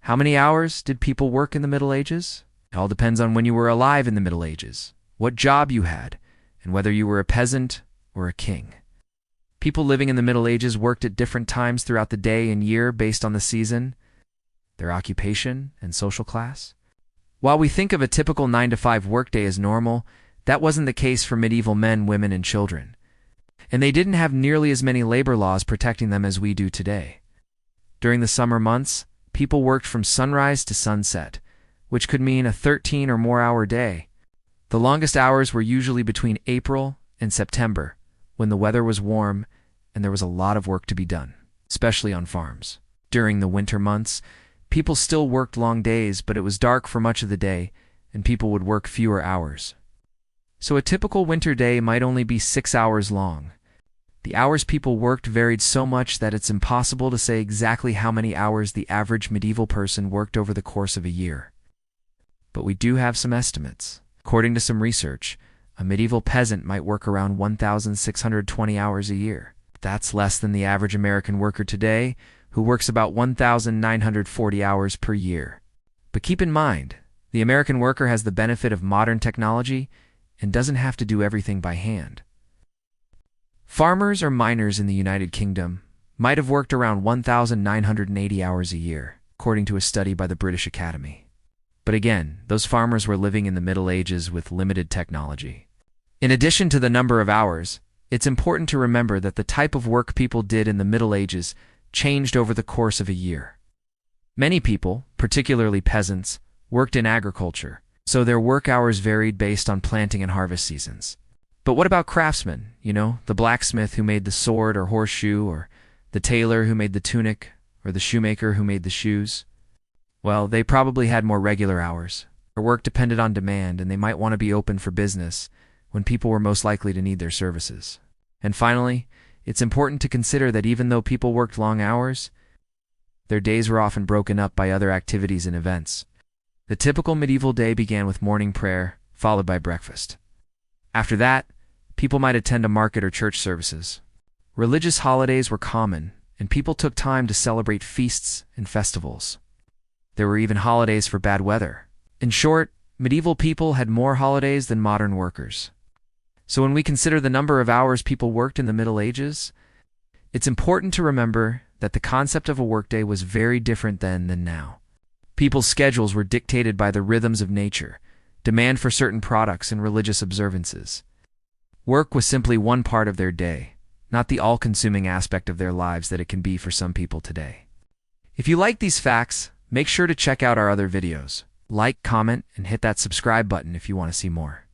How many hours did people work in the Middle Ages? It all depends on when you were alive in the Middle Ages, what job you had, and whether you were a peasant or a king. People living in the Middle Ages worked at different times throughout the day and year based on the season, their occupation, and social class. While we think of a typical 9-to-5 workday as normal, that wasn't the case for medieval men, women, and children. And they didn't have nearly as many labor laws protecting them as we do today. During the summer months, people worked from sunrise to sunset, which could mean a 13 or more hour day. The longest hours were usually between April and September, when the weather was warm and there was a lot of work to be done, especially on farms. During the winter months, people still worked long days, but it was dark for much of the day, and people would work fewer hours. So a typical winter day might only be 6 hours long. The hours people worked varied so much that it's impossible to say exactly how many hours the average medieval person worked over the course of a year. But we do have some estimates. According to some research, a medieval peasant might work around 1,620 hours a year. That's less than the average American worker today, who works about 1,940 hours per year. But keep in mind, the American worker has the benefit of modern technology and doesn't have to do everything by hand. Farmers or miners in the United Kingdom might have worked around 1,980 hours a year, according to a study by the British Academy. But again, those farmers were living in the Middle Ages with limited technology. In addition to the number of hours, it's important to remember that the type of work people did in the Middle Ages changed over the course of a year. Many people, particularly peasants, worked in agriculture, so their work hours varied based on planting and harvest seasons. But what about craftsmen, the blacksmith who made the sword or horseshoe, or the tailor who made the tunic, or the shoemaker who made the shoes? Well, they probably had more regular hours. Their work depended on demand, and they might want to be open for business when people were most likely to need their services. And finally, it's important to consider that even though people worked long hours, their days were often broken up by other activities and events. The typical medieval day began with morning prayer, followed by breakfast. After that, people might attend a market or church services. Religious holidays were common, and people took time to celebrate feasts and festivals. There were even holidays for bad weather. In short, medieval people had more holidays than modern workers. So when we consider the number of hours people worked in the Middle Ages, it's important to remember that the concept of a workday was very different then than now. People's schedules were dictated by the rhythms of nature, demand for certain products, and religious observances. Work was simply one part of their day, not the all-consuming aspect of their lives that it can be for some people today. If you like these facts, make sure to check out our other videos. Like, comment, and hit that subscribe button if you want to see more.